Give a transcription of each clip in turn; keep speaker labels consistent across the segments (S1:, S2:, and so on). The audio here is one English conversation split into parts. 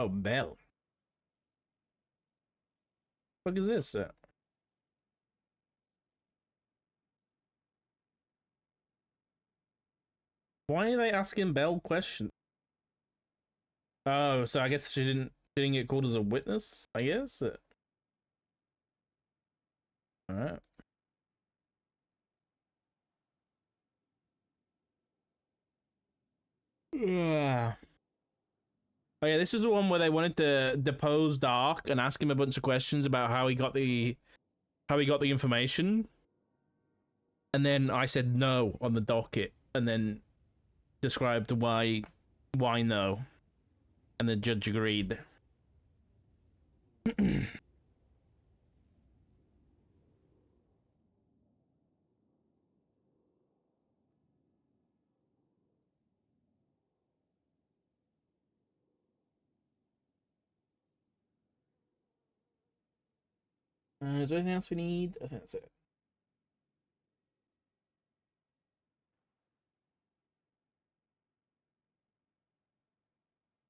S1: Oh, Bell. What the fuck is this? Why are they asking Bell questions? Oh, so I guess she didn't get called as a witness, I guess. All right. Yeah. Oh yeah, this is the one where they wanted to depose Dark and ask him a bunch of questions about how he got the information. And then I said no on the docket and then described why no. And the judge agreed. Is there anything else we need? I think that's it.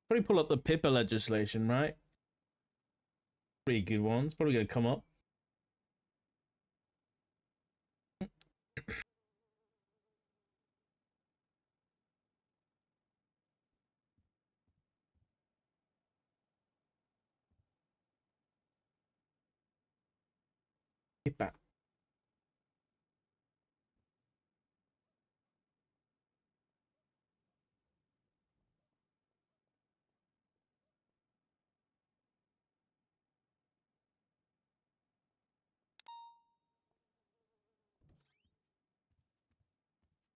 S1: Probably pull up the Pippa legislation, right? Pretty good ones. Probably gonna come up. Pippa.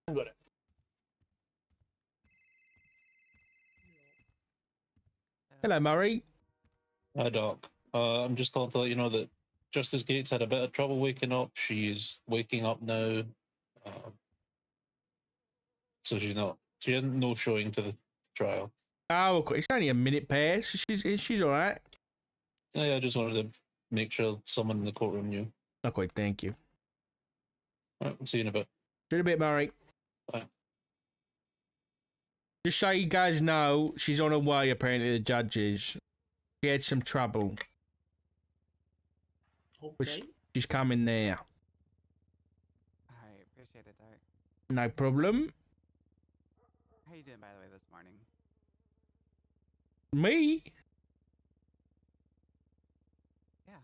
S1: I got it. Hello, Murray.
S2: Hi, Doc. I'm just calling to let you know that Justice Gates had a bit of trouble waking up. She's waking up now. So she hasn't no showing to the trial.
S1: Oh, okay. It's only a minute past. She's all right.
S2: Yeah, I just wanted to make sure someone in the courtroom knew.
S1: Okay, thank you.
S2: All right, see you in a bit.
S1: See you in a bit, Murray.
S2: Bye.
S1: Just so you guys know, she's on her way, apparently, the judges. She had some trouble.
S3: Okay.
S1: She's coming there.
S4: I appreciate it, Doc.
S1: No problem.
S4: How you doing, by the way, this morning?
S1: Me?
S4: Yeah.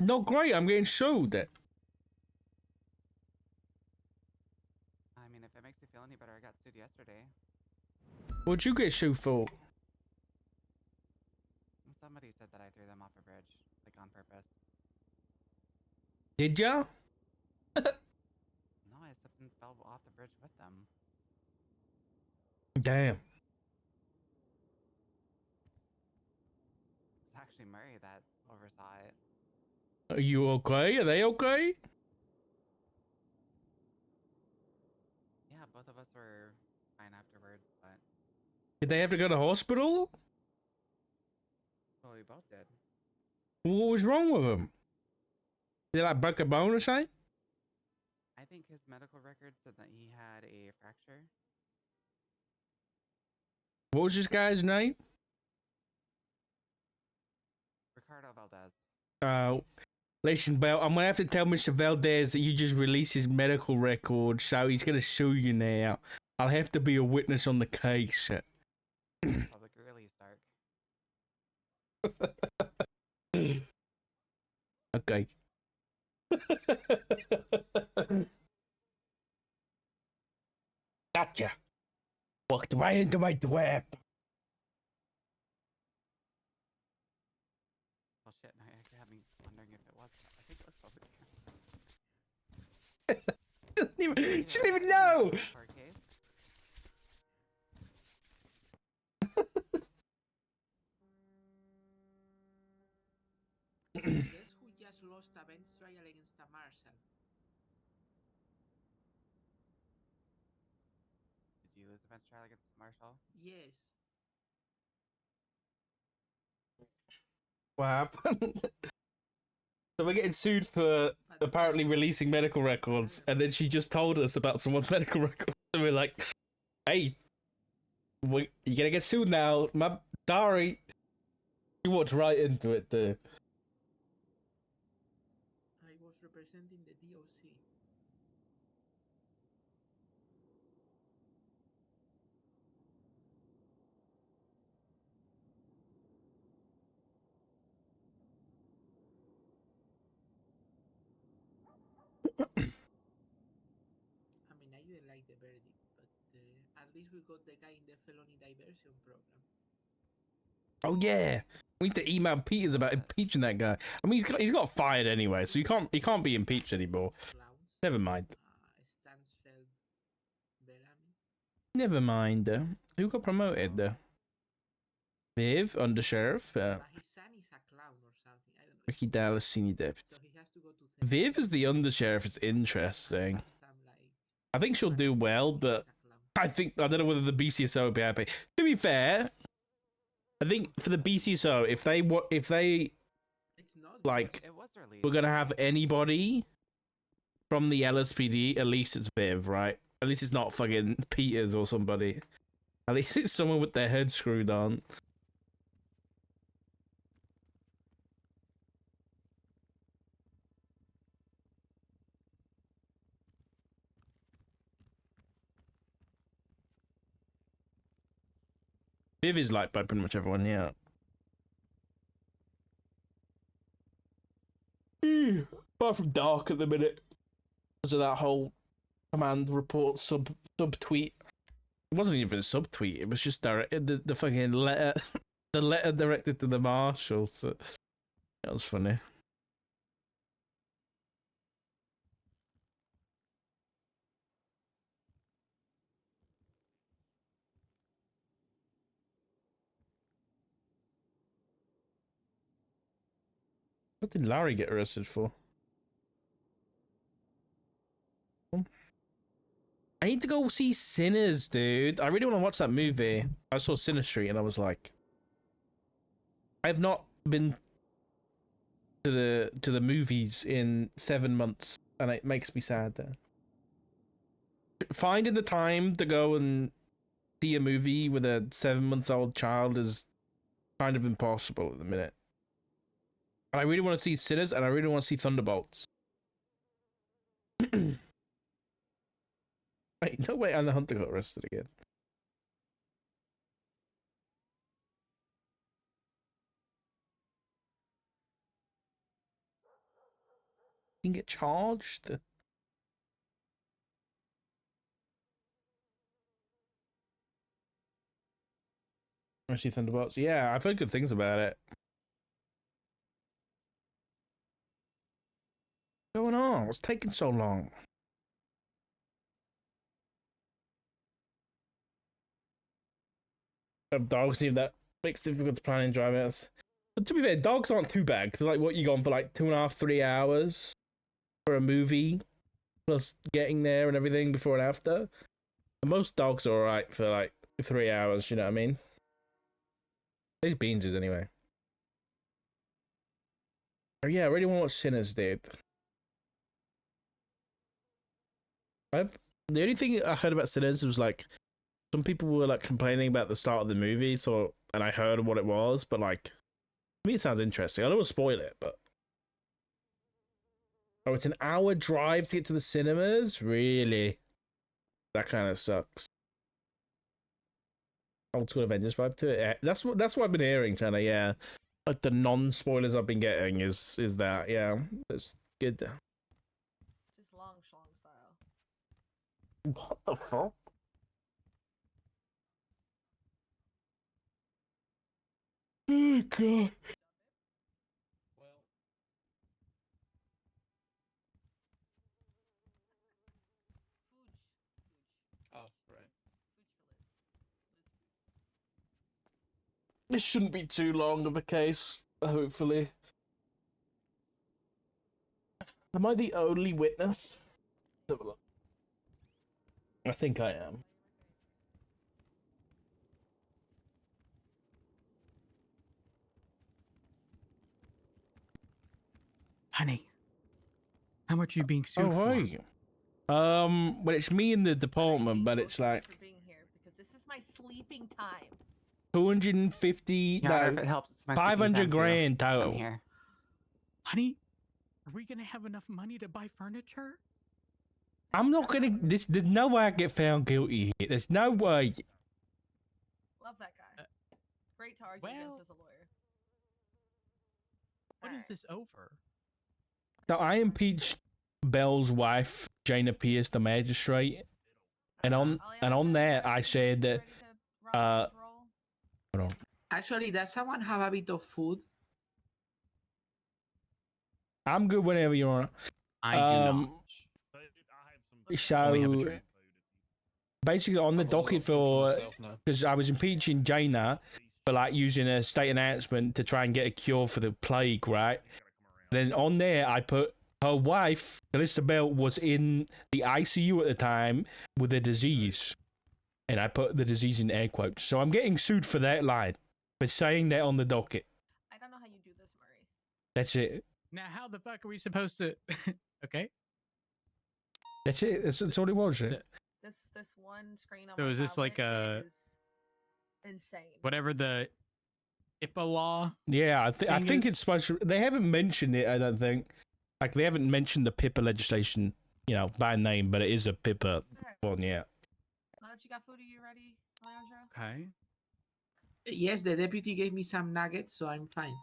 S1: Not great. I'm getting sued.
S4: I mean, if it makes you feel any better, I got sued yesterday.
S1: What'd you get sued for?
S4: Somebody said that I threw them off a bridge, like on purpose.
S1: Did ya?
S4: No, I slipped and fell off the bridge with them.
S1: Damn.
S4: It's actually Murray that oversaw it.
S1: Are you okay? Are they okay?
S4: Yeah, both of us were fine afterwards, but...
S1: Did they have to go to hospital?
S4: Well, we both did.
S1: What was wrong with them? Did I break a bone or something?
S4: I think his medical record said that he had a fracture.
S1: What was this guy's name?
S4: Ricardo Valdez.
S1: Listen, Bell, I'm gonna have to tell Mr. Valdez that you just released his medical record, so he's gonna sue you now. I'll have to be a witness on the case.
S4: Public release, Dark.
S1: Okay. Gotcha. Walked right into my trap.
S4: Well, shit, now you actually have me wondering if it was. I think it was public.
S1: She didn't even know.
S4: Court case?
S3: Guess who just lost a bench trial against a marshal?
S4: Did you lose a bench trial against Marshall?
S3: Yes.
S1: What happened? So we're getting sued for apparently releasing medical records, and then she just told us about someone's medical records. And we're like, hey, you're gonna get sued now. Sorry. You walked right into it, too.
S3: I was representing the DOC. I mean, I didn't like the verdict, but at least we got the guy in the felony diversion program.
S1: Oh yeah, we need to email Peters about impeaching that guy. I mean, he's got fired anyway, so he can't be impeached anymore.
S3: Clowns.
S1: Never mind.
S3: Stansfeld Bellamy.
S1: Never mind. Who got promoted? Viv, undersheriff.
S3: But his son is a clown or something. I don't know.
S1: Ricky Dallas, senior deputy.
S3: So he has to go to
S1: Viv as the undersheriff is interesting.
S3: Have some, like,
S1: I think she'll do well, but I don't know whether the BCSO would be happy. To be fair, I think for the BCSO, if they
S3: it's not
S1: like
S4: It was released.
S1: we're gonna have anybody from the LSPD, at least it's Viv, right? At least it's not fucking Peters or somebody. At least it's someone with their head screwed on. Viv is liked by pretty much everyone, yeah. Apart from Dark at the minute. Because of that whole command report sub tweet. It wasn't even a sub tweet, it was just the fucking letter the letter directed to the marshal, so that was funny. What did Larry get arrested for? I need to go see Sinners, dude. I really want to watch that movie. I saw Sinner Street and I was like, I've not been to the movies in 7 months, and it makes me sad. There, finding the time to go and see a movie with a 7-month-old child is kind of impossible at the minute. And I really want to see Sinners, and I really want to see Thunderbolts. Wait, no, wait, and the Hunter got arrested again. You can get charged. I see Thunderbolts. Yeah, I've heard good things about it. What's going on? What's taking so long? Dogs need that makes it difficult to plan and drive it. But to be fair, dogs aren't too bad. Cause like, what, you gone for like 2.5, 3 hours for a movie, plus getting there and everything before and after. And most dogs are alright for like 3 hours. You know what I mean? These beans anyway. Oh yeah, I really want to watch Sinners, dude. The only thing I heard about Sinners was like some people were like complaining about the start of the movie, so and I heard what it was, but like to me it sounds interesting. I don't want to spoil it, but oh, it's an hour drive to get to the cinemas? Really? That kind of sucks. Old school Avengers vibe to it. Yeah, that's what I've been hearing, China. Yeah, like the non-spoilers I've been getting is that. Yeah, it's good.
S5: Just long schlong style.
S1: What the fuck? Oh god.
S2: Well, oh, right.
S1: This shouldn't be too long of a case, hopefully. Am I the only witness? Let's have a look. I think I am.
S6: Honey, how much are you being sued
S1: Oh,
S6: for?
S1: hi. Well, it's me in the department, but it's like
S5: For being here because this is my sleeping time.
S1: 250,
S4: Your Honor, if
S1: no,
S4: it helps, it's my CP's
S1: 500
S4: end, too.
S1: grand
S4: I'm
S1: total.
S4: here.
S6: Honey, are we gonna have enough money to buy furniture?
S1: I'm not gonna. There's no way I get found guilty here. There's no way.
S5: Love that guy. Great to argue
S6: well-
S5: against as a lawyer.
S6: What is
S5: Alright.
S6: this over?
S1: So I impeached Bell's wife, Jana Pierce, the magistrate, and on
S5: Alejandro,
S1: that
S5: you
S1: I
S5: ready-
S1: said
S5: you
S1: that.
S5: ready to rock and roll?
S3: Actually, does someone have a bit of food?
S1: I'm good whenever you want.
S6: I do not.
S1: So basically, on the
S2: I've got
S1: docket
S2: food
S1: for
S2: myself now.
S1: because I was impeaching Jana for like using a state announcement to try and get a cure for the plague, right? Then on there, I put her wife, Calista Bell, was in the ICU at the time with a disease, and I put the disease in air quotes. So I'm getting sued for that line, for saying that on the docket.
S5: I don't know how you do this, Murray.
S1: That's it.
S6: Now, how the fuck are we supposed to? Okay.
S1: That's it. That's all it was.
S6: That's
S1: Right?
S6: it.
S5: This one screen on
S6: So
S5: my
S6: is this like
S5: tablet
S6: a-
S5: is insane.
S6: Whatever the HIPAA law.
S1: Yeah, I
S6: Thing
S1: think
S6: is-
S1: it's supposed to. They haven't mentioned it. I don't think. Like they haven't mentioned the PIPA legislation, by name, but it is a PIPA
S5: Okay.
S1: one. Yeah.
S5: Now that you got food, are you ready, Alejandro?
S6: Okay.
S3: Yes, the deputy gave me some nuggets, so I'm fine.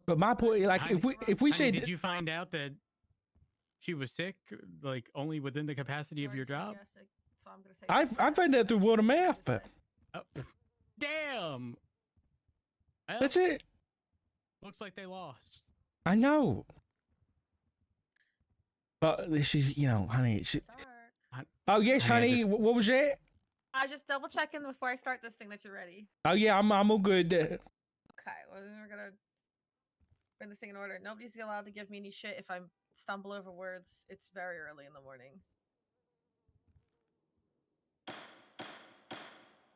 S1: But my point, like,
S6: Honey-
S1: if we
S6: Honey,
S1: say
S6: did you find out that she was sick, like only within the capacity
S5: You
S6: of your
S5: already
S6: job?
S5: said yes, so I'm gonna say
S1: I
S5: yes.
S1: found that through word of
S5: What did you
S1: mouth.
S5: say?
S6: Oh, damn. Well,
S1: That's it.
S6: looks like they lost.
S1: I know. But this is, honey.
S5: Dark.
S1: Oh yes,
S6: Honey, I
S1: honey.
S6: just-
S1: What was it?
S5: I just double checking before I start this thing that you're ready.
S1: Oh yeah, I'm all good.
S5: Okay, well then we're gonna bring this thing in order. Nobody's allowed to give me any shit if I stumble over words. It's very early in the morning.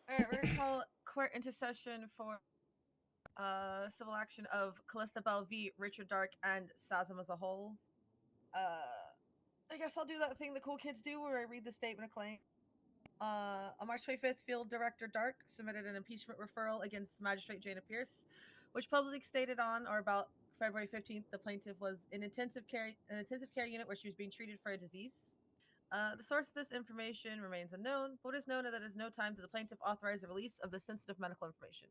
S5: Alright, we're gonna call court into session for civil action of Callista Bell v. Richard Dark and SASM as a whole. I guess I'll do that thing the cool kids do where I read the statement of claim. On March 25th, Field Director Dark submitted an impeachment referral against Magistrate Jana Pierce, which publicly stated on or about February 15th the plaintiff was in intensive care unit where she was being treated for a disease. The source of this information remains unknown, but what is known is that at no time did the plaintiff authorize the release of the sensitive medical information.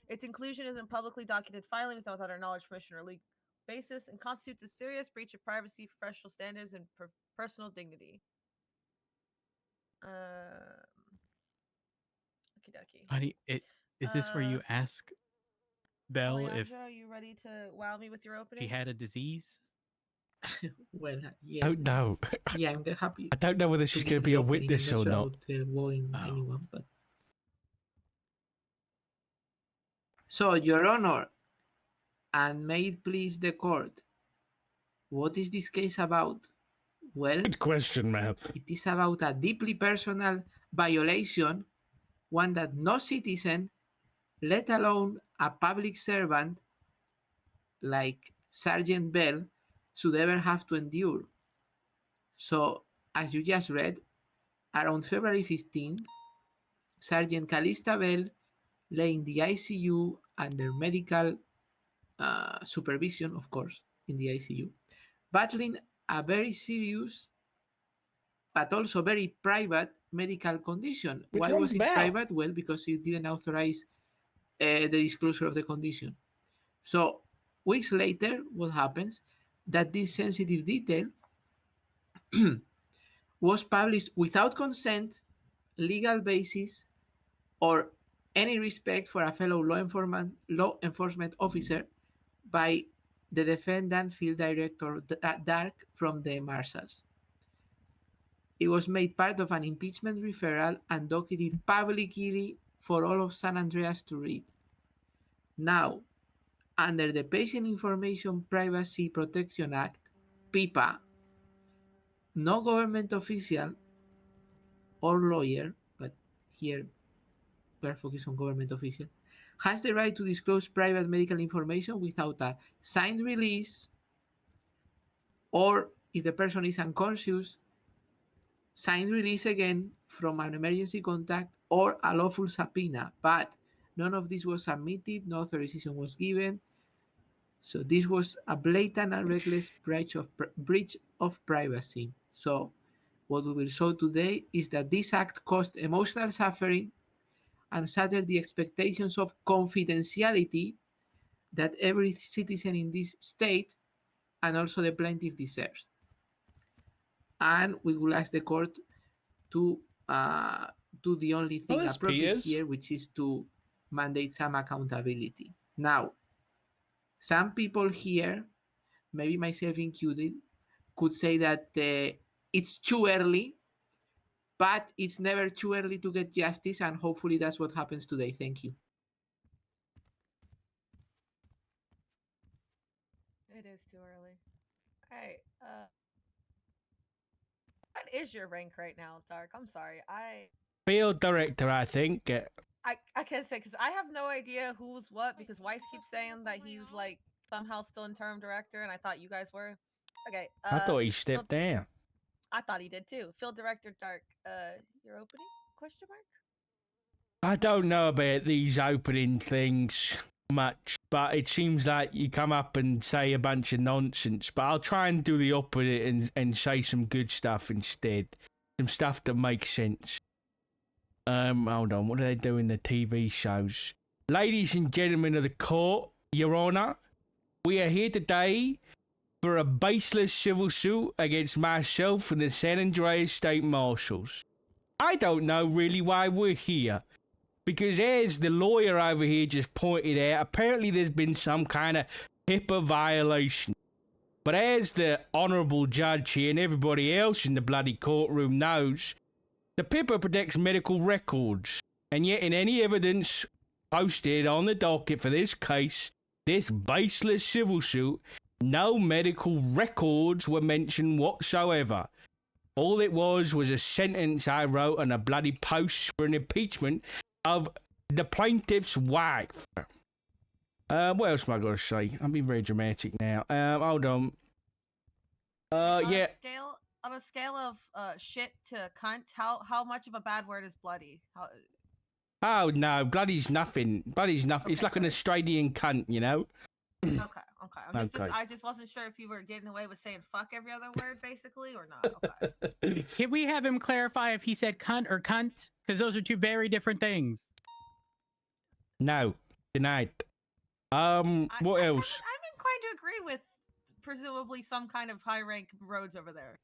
S5: Its inclusion is in publicly documented filings not without our knowledge, permission, or legal basis, and constitutes a serious breach of privacy, professional standards, and personal dignity. Okie dokie.
S6: Honey, is this where you
S5: Uh,
S6: ask Belle if
S5: Alejandro, you ready to wow me with your opening?
S6: she had a disease?
S3: Well, yeah,
S1: Oh no.
S3: yeah, I'm happy.
S1: I don't know whether she's
S3: to
S1: going to
S3: give
S1: be
S3: the
S1: a
S3: opening.
S1: witness
S3: I'm
S1: or
S3: sure
S1: not.
S3: about, wooing
S6: Oh.
S3: anyone, but so, Your Honor, and may it please the court, what is this case about? Well,
S1: Good question, man.
S3: it is about a deeply personal violation, one that no citizen, let alone a public servant like Sergeant Bell, should ever have to endure. So, as you just read, around February 15th, Sergeant Callista Bell lay in the ICU under medical supervision, of course, in the ICU, battling a very serious but also very private medical condition.
S1: Which
S3: Why
S1: one's
S3: was it
S1: Bell?
S3: private? Well, because it didn't authorize the disclosure of the condition. So, weeks later, what happens? That this sensitive detail was published without consent, legal basis, or any respect for a fellow law enforcement officer by the defendant field director Dark from the Marshals. It was made part of an impeachment referral and docketed publicly for all of San Andreas to read. Now, under the Patient Information Privacy Protection Act, PIPA, no government official or lawyer, but here we are focused on government official, has the right to disclose private medical information without a signed release, or if the person is unconscious, signed release again from an emergency contact or a lawful subpoena. But None of this was submitted, no authorization was given. So this was a blatant and reckless breach of privacy. So what we will show today is that this act caused emotional suffering and shattered the expectations of confidentiality that every citizen in this state and also the plaintiff deserves. And we will ask the court to do the only thing
S1: there's
S3: appropriate
S1: Peters.
S3: here, which is to mandate some accountability. Now, some people here, maybe myself included, could say that it's too early, but it's never too early to get justice, and hopefully that's what happens today. Thank you.
S5: It is too early. All right. What is your rank right now, Dark? I'm sorry.
S1: Field director, I think.
S5: I can't say because I have no idea who's what because Weiss keeps saying that he's like somehow still interim director, and I thought you guys were. Okay.
S1: I thought he stepped down.
S5: I thought he did too. Field director Dark. Your opening? Question mark.
S1: I don't know about these opening things much, but it seems like you come up and say a bunch of nonsense. But I'll try and do the opposite and say some good stuff instead. Some stuff that makes sense. Hold on. What do they do in the TV shows? Ladies and gentlemen of the court, Your Honour, we are here today for a baseless civil suit against myself and the San Andreas State Marshals. I don't know really why we're here. Because as the lawyer over here just pointed out, apparently there's been some kind of HIPAA violation. But as the honourable judge here and everybody else in the bloody courtroom knows, the HIPAA protects medical records. And yet in any evidence posted on the docket for this case, this baseless civil suit, no medical records were mentioned whatsoever. All it was a sentence I wrote on a bloody post for an impeachment of the plaintiff's wife. What else am I going to say? I'm being very dramatic now. Hold on. Yeah.
S5: On a scale of shit to cunt, how much of a bad word is bloody?
S1: Oh no, bloody's nothing. Bloody's nothing.
S5: Okay,
S1: It's like an Australian cunt, you know.
S5: Okay. I just wasn't sure if you were getting away with saying fuck every other word, basically, or not. Okay.
S6: Can we have him clarify if he said cunt or cunt? Because those are two very different things.
S1: No, denied. What else?
S5: I'm inclined to agree with presumably some kind of high rank roads over there.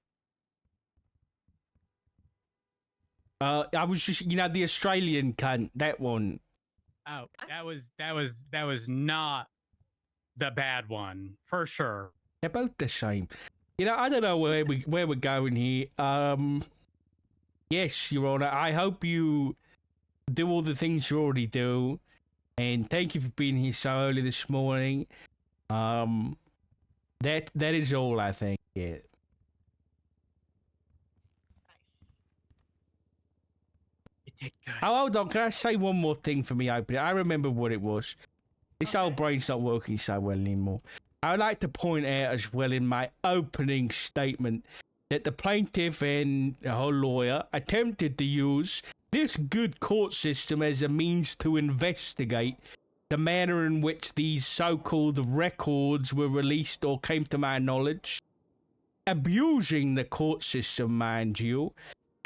S1: I was just, the Australian cunt, that one.
S6: Oh, that was not the bad one for sure.
S1: They're both the same. I don't know where we're going here. Yes, Your Honor. I hope you do all the things you already do, and thank you for being here so early this morning. That is all, I think. Yeah.
S6: Did good.
S1: Oh, hold on. Can I say one more thing for me opening? I remember what it was. This old brain's not working so well anymore. I would like to point out as well in my opening statement that the plaintiff and her lawyer attempted to use this good court system as a means to investigate the manner in which these so-called records were released or came to my knowledge. Abusing the court system, mind you.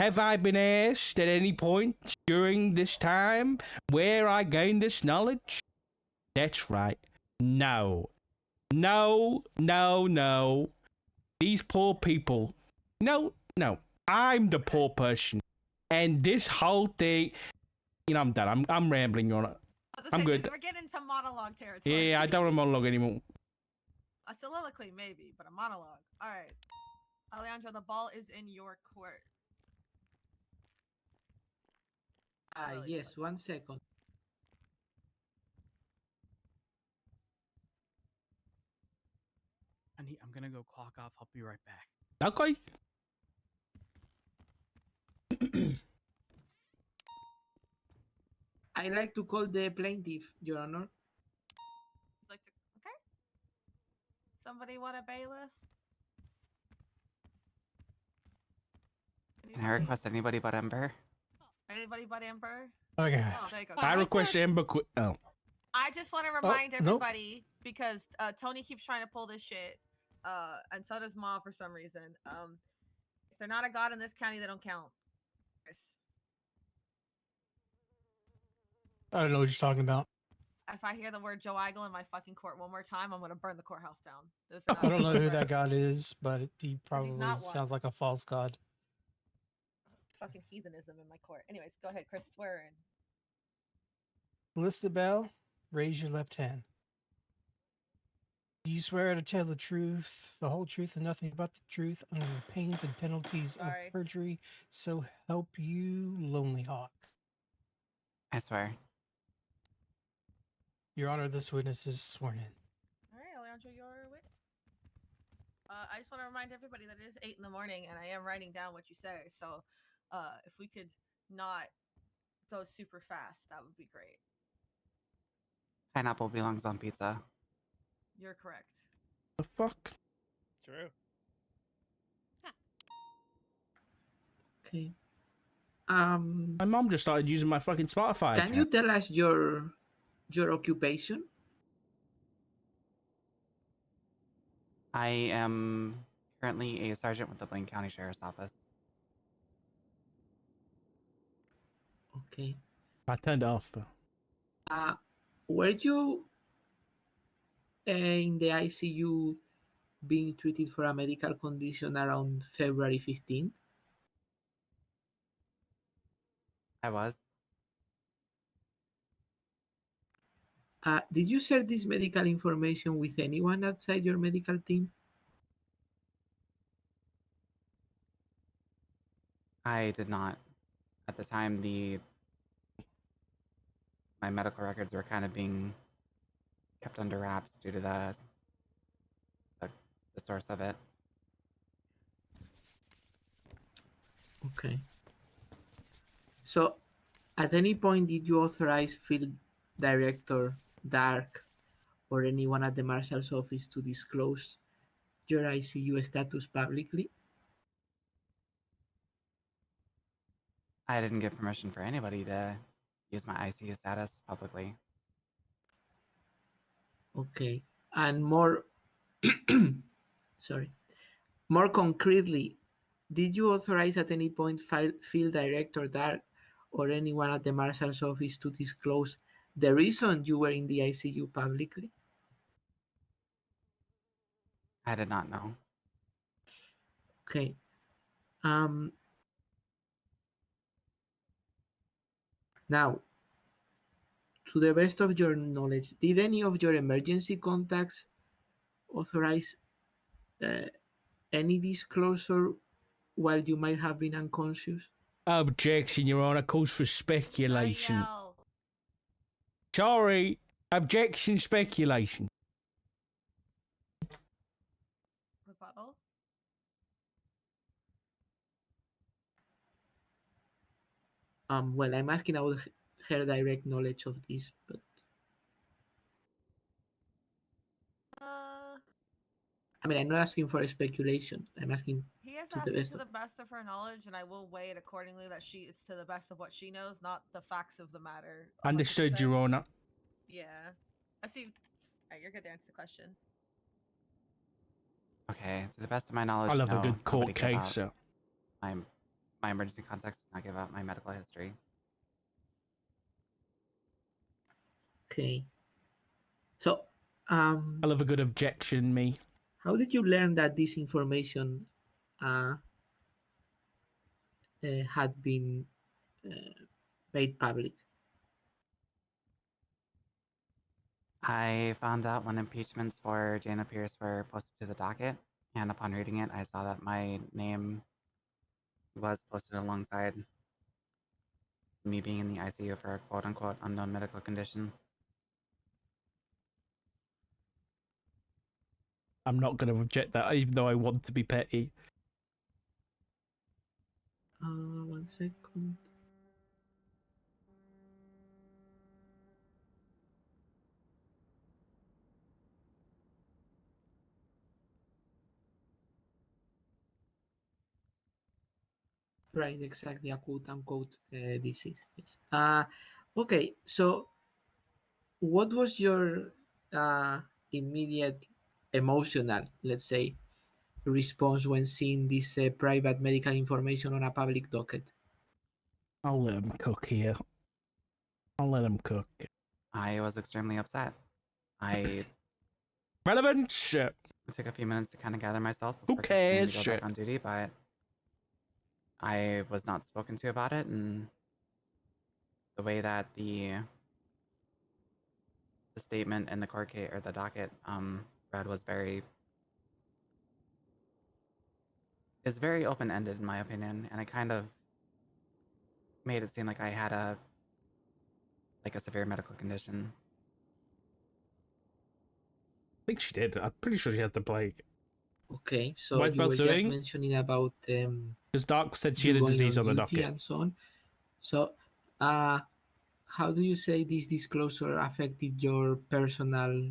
S1: Have I been asked at any point during this time where I gained this knowledge? That's right. No. No. These poor people. No. I'm the poor person. And this whole thing, I'm done. I'm rambling on it. I'm good.
S5: We're getting into monologue territory.
S1: Yeah, I don't want to monologue anymore.
S5: A soliloquy, maybe, but a monologue. All right. Alejandro, the ball is in your court.
S3: Yes, 1 second.
S6: I'm gonna go clock off. I'll be right back.
S1: Okay.
S3: I like to call the plaintiff, Your Honor.
S5: Okay. Somebody want a bailiff?
S4: Can I request anybody but Ember?
S5: Anybody but Ember?
S7: Okay.
S5: Oh, there you go.
S1: I request Ember quit. Oh,
S5: I just want to remind
S7: nope.
S5: everybody because Tony keeps trying to pull this shit, and so does Ma for some reason. If they're not a god in this county, they don't count. Chris.
S7: I don't know what you're talking about.
S5: If I hear the word Joe Eigel in my fucking court one more time, I'm gonna burn the courthouse down. Those are not
S7: I don't know who
S5: threats.
S7: that god is, but he probably
S5: not one.
S7: sounds like a false god.
S5: Fucking heathenism in my court. Anyways, go ahead, Chris. Swear in.
S7: Listabel, raise your left hand. Do you swear to tell the truth, the whole truth, and nothing but the truth under the pains and penalties
S5: Sorry.
S7: of perjury? So help you, Lonely Hawk.
S4: I swear.
S7: Your Honor, this witness is sworn in.
S5: All right, Alejandro, your wit. I just want to remind everybody that it is 8 in the morning, and I am writing down what you say. So, if we could not go super fast, that would be great.
S4: Pineapple belongs on pizza.
S5: You're correct.
S1: the fuck?
S6: True.
S3: Okay.
S1: My mom just started using my fucking Spotify.
S3: Can you tell us your occupation?
S4: I am currently a sergeant with the Blaine County Sheriff's Office.
S3: Okay.
S1: I turned it off.
S3: Were you in the ICU being treated for a medical condition around February 15th?
S4: I was.
S3: Did you share this medical information with anyone outside your medical team?
S4: I did not. At the time, my medical records were kind of being kept under wraps due to the source of it.
S3: Okay. So, at any point, did you authorize Field Director Dark or anyone at the Marshal's office to disclose your ICU status publicly?
S4: I didn't give permission for anybody to use my ICU status publicly.
S3: Okay. And more, sorry, more concretely, did you authorize at any point Field Director Dark or anyone at the Marshal's office to disclose the reason you were in the ICU publicly?
S4: I did not know.
S3: Okay. Now, to the best of your knowledge, did any of your emergency contacts authorize any disclosure while you might have been unconscious?
S1: Objection, Your Honor. Calls for speculation.
S5: Yell.
S1: Sorry. Objection, speculation.
S5: Rebuttal.
S3: Well, I'm asking about her direct knowledge of this, but I mean, I'm not asking for a speculation. I'm asking
S5: He has
S3: to
S5: asked
S3: the
S5: it
S3: best
S5: to
S3: of.
S5: the best of her knowledge, and I will weigh it accordingly that it's to the best of what she knows, not the facts of the matter.
S1: Understood,
S5: 100%.
S1: Your Honor.
S5: Yeah. I see. Alright, you're good to answer the question.
S4: Okay, to the best of my knowledge,
S1: I love
S4: no,
S1: a good court
S4: nobody gave
S1: case,
S4: out
S1: so.
S4: my emergency contacts did not give out my medical history.
S3: Okay. So,
S1: I love a good objection, me.
S3: how did you learn that this information had been made public?
S4: I found out when impeachments for Jana Pierce were posted to the docket, and upon reading it, I saw that my name was posted alongside me being in the ICU for a quote-unquote unknown medical condition.
S1: I'm not going to object that, even though I want to be petty.
S3: 1 second. Right, exactly, a quote unquote disease. Yes. Okay, so what was your immediate emotional, let's say, response when seeing this private medical information on a public docket?
S1: I'll let him cook here. I'll let him cook.
S4: I was extremely upset. I
S1: Relevant shit.
S4: took a few minutes to kind of gather myself
S1: Who
S4: before continuing
S1: cares
S4: to go
S1: shit?
S4: back on duty, but I was not spoken to about it, and the way that the statement in the court case or the docket read was very open ended in my opinion, and it kind of made it seem like I had a severe medical condition.
S1: I think she did. I'm pretty sure she had the plague.
S3: Okay, so
S1: Why is
S3: you
S1: Bell
S3: were just
S1: suing?
S3: mentioning about
S1: Because Doc said she
S3: you
S1: had a
S3: going
S1: disease
S3: on
S1: on the
S3: duty
S1: docket.
S3: and so on. So, how do you say this disclosure affected your personal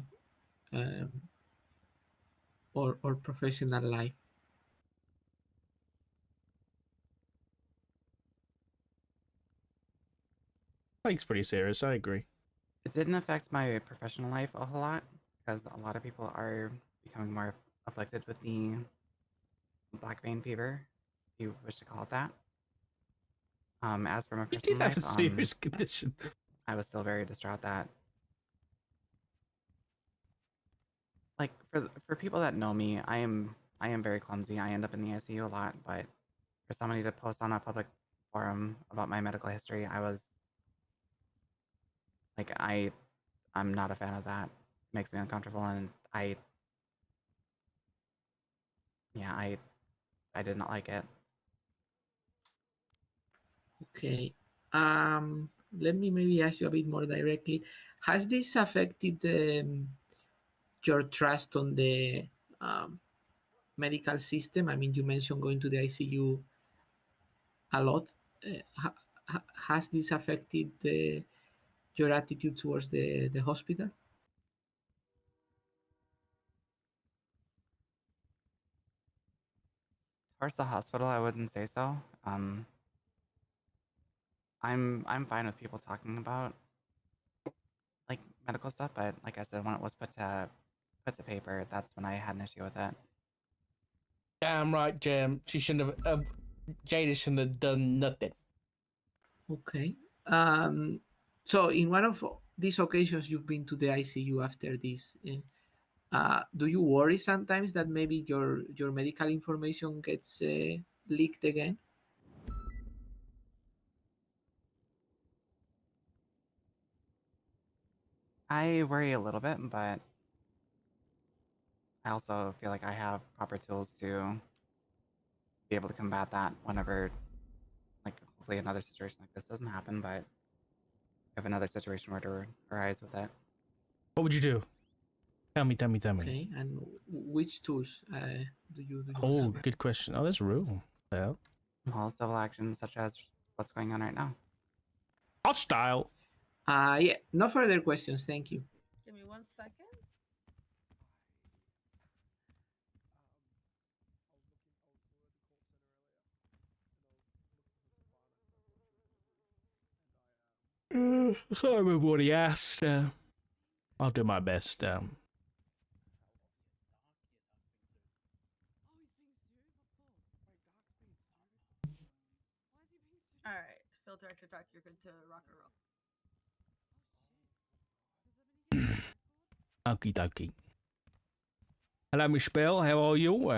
S3: um, or professional life?
S1: Plague's pretty serious. I agree.
S4: It didn't affect my professional life a whole lot because a lot of people are becoming more afflicted with the black vein fever, if you wish to call it that. As for my
S1: You
S4: personal
S1: did have
S4: life,
S1: a serious condition.
S4: I was still very distraught that, like, for people that know me, I am very clumsy. I end up in the ICU a lot, but for somebody to post on a public forum about my medical history, I was like, I'm not a fan of that. It makes me uncomfortable, and yeah, I did not like it.
S3: Okay. Let me maybe ask you a bit more directly. Has this affected your trust on the um, medical system? I mean, you mentioned going to the ICU a lot. Has this affected your attitude towards the hospital?
S4: Towards the hospital, I wouldn't say so. I'm fine with people talking about like medical stuff, but like I said, when it was put to paper, that's when I had an issue with it.
S1: Damn right, Jam. She shouldn't have. Jada shouldn't have done nothing.
S3: Okay. So in one of these occasions you've been to the ICU after this, do you worry sometimes that maybe your medical information gets leaked again?
S4: I worry a little bit, but I also feel like I have proper tools to be able to combat that whenever, like, hopefully another situation like this doesn't happen, but if another situation were to arise with it.
S1: What would you do? Tell me.
S3: Okay. And which tools do you
S1: Oh,
S3: have?
S1: good question. Oh, there's room. Well,
S4: All civil actions such as what's going on right now.
S1: hostile.
S3: Yeah. No further questions. Thank you.
S5: Give me 1 second.
S1: I can't remember what he asked. I'll do my best.
S5: All right, Field Director Doc, you're good to rock and roll.
S1: Okie dokie. Hello, Miss Bell. How are you?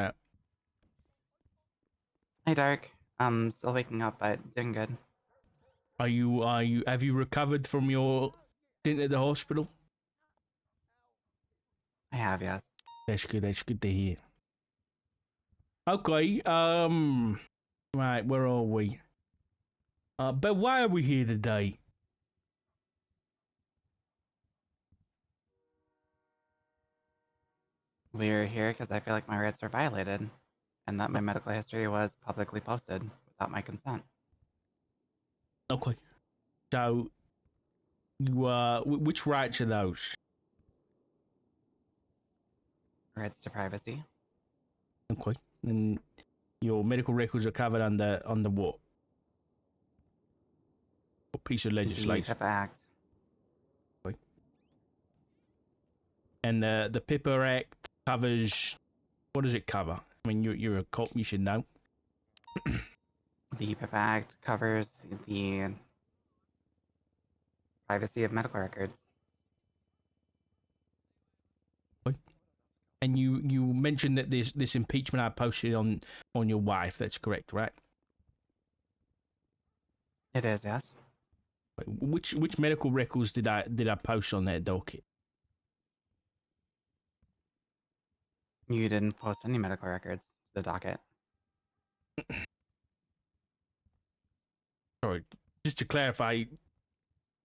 S4: Hey, Dark. I'm still waking up, but doing good.
S1: Are you? Have you recovered from your stint at the hospital?
S4: I have, yes.
S1: That's good. That's good to hear. Okay. Right. Where are we? But why are we here today?
S4: We're here because I feel like my rights were violated, and that my medical history was publicly posted without my consent.
S1: Okay. So, you which rights are those?
S4: Rights to privacy.
S1: Okay. And your medical records are covered under what? What piece of
S4: The
S1: legislation?
S4: PIPA Act.
S1: And the PIPA Act covers. What does it cover? I mean, you're a cop. You should know.
S4: The PIPA Act covers the privacy of medical records.
S1: And you mentioned that this impeachment I posted on your wife. That's correct, right?
S4: It is, yes.
S1: Which medical records did I post on that docket?
S4: You didn't post any medical records to the docket.
S1: Sorry, just to clarify,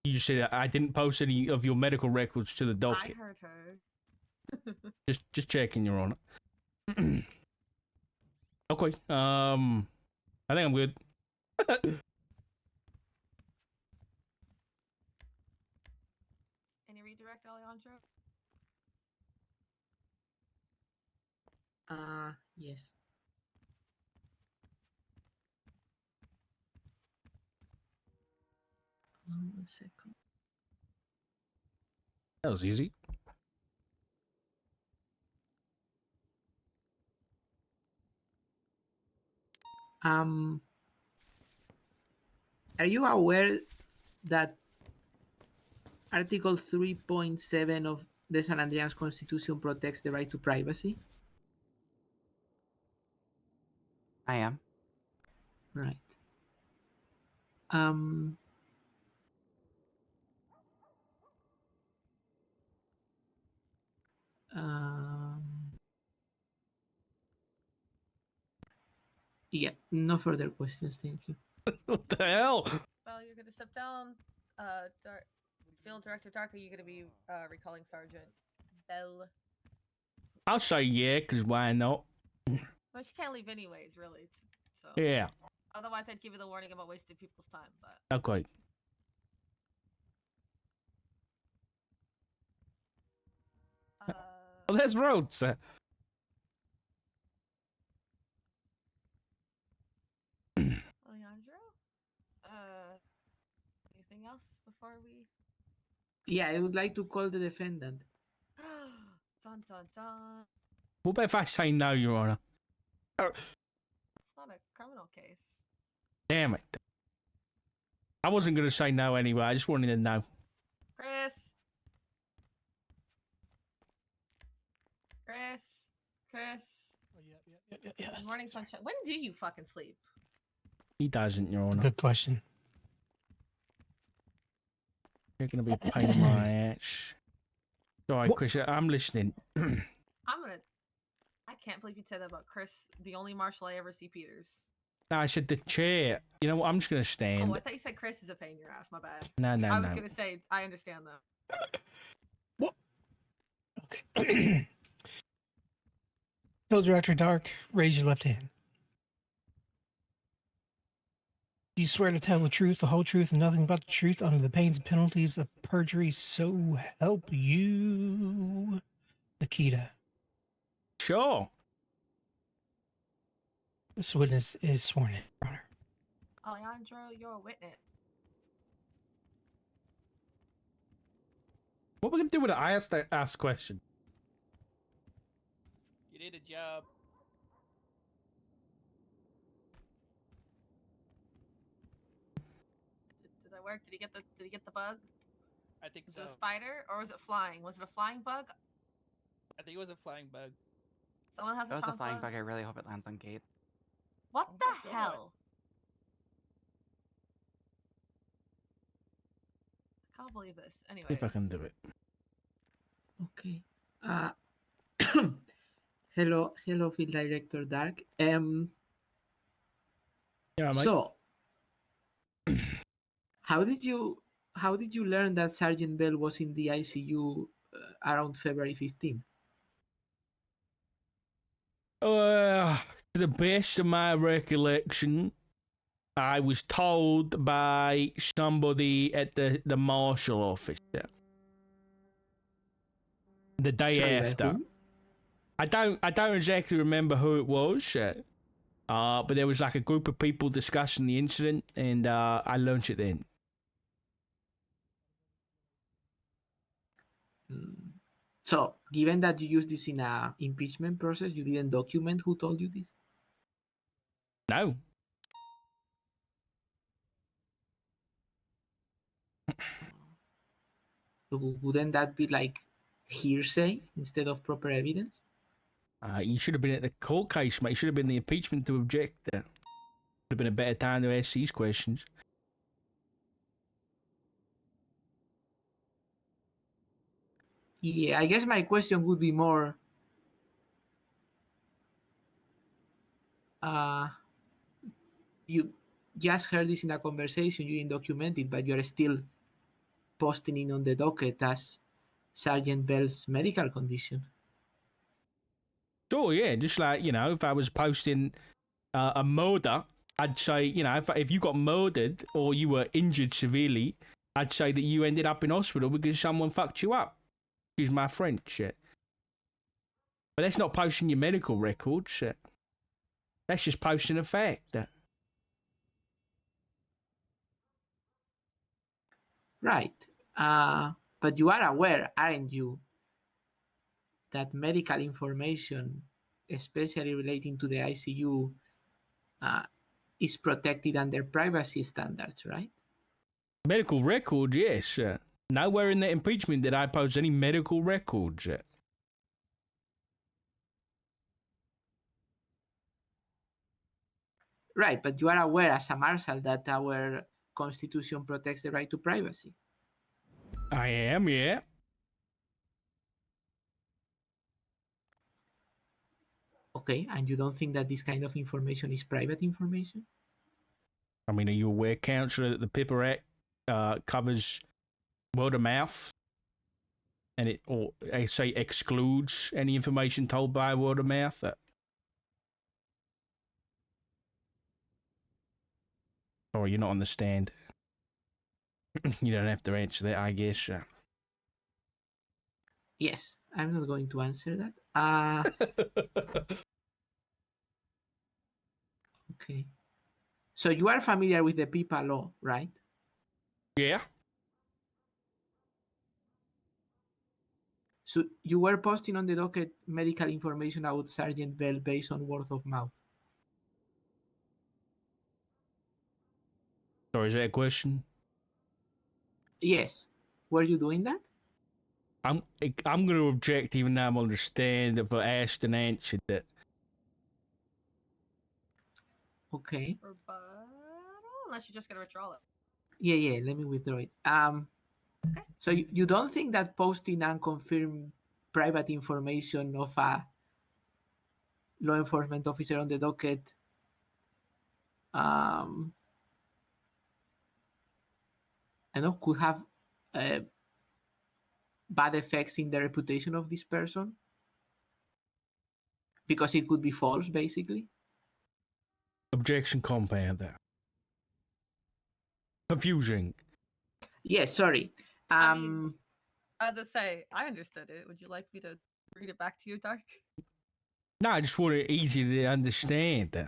S1: you said I didn't post any of your medical records to the
S5: I
S1: docket.
S5: heard her.
S1: Just checking, Your Honor. Okay. I think I'm good.
S5: Any redirect, Alejandro?
S3: Yes. One second.
S1: That was easy.
S3: Are you aware that Article 3.7 of the San Andreas Constitution protects the right to privacy?
S4: I am.
S3: Right. Yeah, no further questions. Thank you.
S1: What the hell?
S5: Well, you're gonna step down. Field Director Dark, are you gonna be recalling Sergeant Bell?
S1: I'll say yeah, because why not?
S5: Well, she can't leave anyways, really. So
S1: Yeah.
S5: otherwise, I'd give you the warning about wasting people's time. But
S1: Okay. Well, there's Rhodes.
S5: Alejandro, anything else before we?
S3: Yeah, I would like to call the defendant.
S5: Dun dun dun.
S1: What about if I say no, Your Honor?
S5: It's not a criminal case.
S1: Damn it. I wasn't going to say no anyway. I just wanted to know.
S5: Chris. Chris. Chris.
S7: Oh, yeah.
S5: Good morning, sunshine. When do you fucking sleep?
S1: He doesn't, Your Honor.
S7: Good question.
S1: You're going to be a pain in my ass. Sorry,
S7: What?
S1: Chris. I'm listening.
S5: I can't believe you said that about Chris, the only marshal I ever see Peters.
S1: No, I said the chair. You know what? I'm just going to stand.
S5: Oh, I thought you said Chris is a pain in your ass. My bad.
S1: No.
S5: I was gonna say I understand though.
S7: What? Okay. Field Director Dark, raise your left hand. Do you swear to tell the truth, the whole truth, and nothing but the truth under the pains and penalties of perjury, so help you, Nikita?
S1: Sure.
S7: This witness is sworn in, Your Honor.
S5: Alejandro, you're a witness.
S1: What are we going to do with it? I asked question.
S8: You did a job.
S5: Did that work? Did he get the bug?
S8: I think
S5: Was
S8: so.
S5: it a spider or was it flying? Was it a flying bug?
S8: I think it was a flying bug.
S5: Someone has
S4: That was
S5: a
S4: a flying bug. I really hope it lands on Gates.
S5: What
S8: Oh
S5: the
S8: my God.
S5: hell? I can't believe this. Anyway.
S1: See if I can do it.
S3: Okay. Hello, Field Director Dark.
S1: Yeah, mate.
S3: So, how did you learn that Sergeant Bell was in the ICU around February 15th?
S1: To the best of my recollection, I was told by somebody at the marshal office the day
S3: Sorry, by
S1: after.
S3: whom?
S1: I don't exactly remember who it was, but there was like a group of people discussing the incident, and I learned it then.
S3: So, given that you used this in a impeachment process, you didn't document who told you this?
S1: No.
S3: Wouldn't that be like hearsay instead of proper evidence?
S1: You should have been at the court case, mate. You should have been the impeachment to object. Would have been a better time to ask these questions.
S3: Yeah, I guess my question would be more, you just heard this in a conversation, you didn't document it, but you're still posting it on the docket as Sergeant Bell's medical condition.
S1: Sure, yeah. Just like, if I was posting a murder, I'd say, if you got murdered or you were injured severely, I'd say that you ended up in hospital because someone fucked you up. Excuse my French. But that's not posting your medical records. That's just posting a fact.
S3: Right. But you are aware, aren't you, that medical information, especially relating to the ICU, is protected under privacy standards, right?
S1: Medical records, yes. Nowhere in the impeachment did I post any medical records.
S3: Right, but you are aware as a marshal that our Constitution protects the right to privacy.
S1: I am, yeah.
S3: Okay, and you don't think that this kind of information is private information?
S1: I mean, are you aware, Councillor, that the Pipper Act covers word of mouth? And it, or I say, excludes any information told by word of mouth? Sorry, you don't understand. You don't have to answer that, I guess.
S3: Yes, I'm not going to answer that. Okay. So you are familiar with the PIPA law, right?
S1: Yeah.
S3: So you were posting on the docket medical information about Sergeant Bell based on word of mouth.
S1: Sorry, is that a question?
S3: Yes. Were you doing that?
S1: I'm going to object, even though I'm understand if I asked and answered that.
S3: Okay.
S5: Rebuttal? Unless you're just gonna withdraw it.
S3: Yeah, let me withdraw it.
S5: Okay.
S3: So you don't think that posting unconfirmed private information of a law enforcement officer on the docket I know could have bad effects in the reputation of this person? Because it could be false, basically.
S1: Objection compound. Confusing.
S3: Yes, sorry.
S5: I mean, as I say, I understood it. Would you like me to read it back to you, Dark?
S1: No, I just want it easy to understand.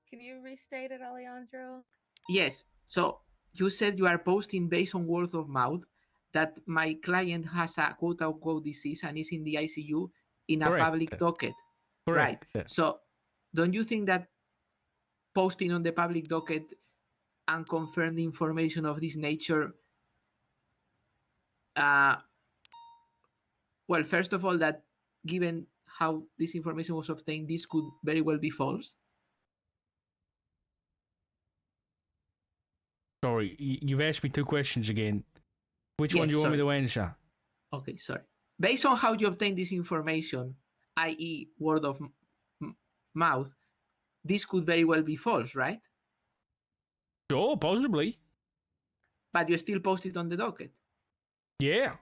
S5: Can you restate it, Alejandro?
S3: Yes. So you said you are posting based on word of mouth that my client has a quote unquote disease and is in the ICU in a
S1: Correct.
S3: public docket.
S1: Correct.
S3: Right. So don't you think that posting on the public docket unconfirmed information of this nature, well, first of all, that given how this information was obtained, this could very well be false?
S1: Sorry, you've asked me two questions again. Which one do you want me to answer?
S3: Okay, sorry. Based on how you obtain this information, i.e. word of mouth, this could very well be false, right?
S1: Sure, possibly.
S3: But you still post it on the docket?
S1: Yeah.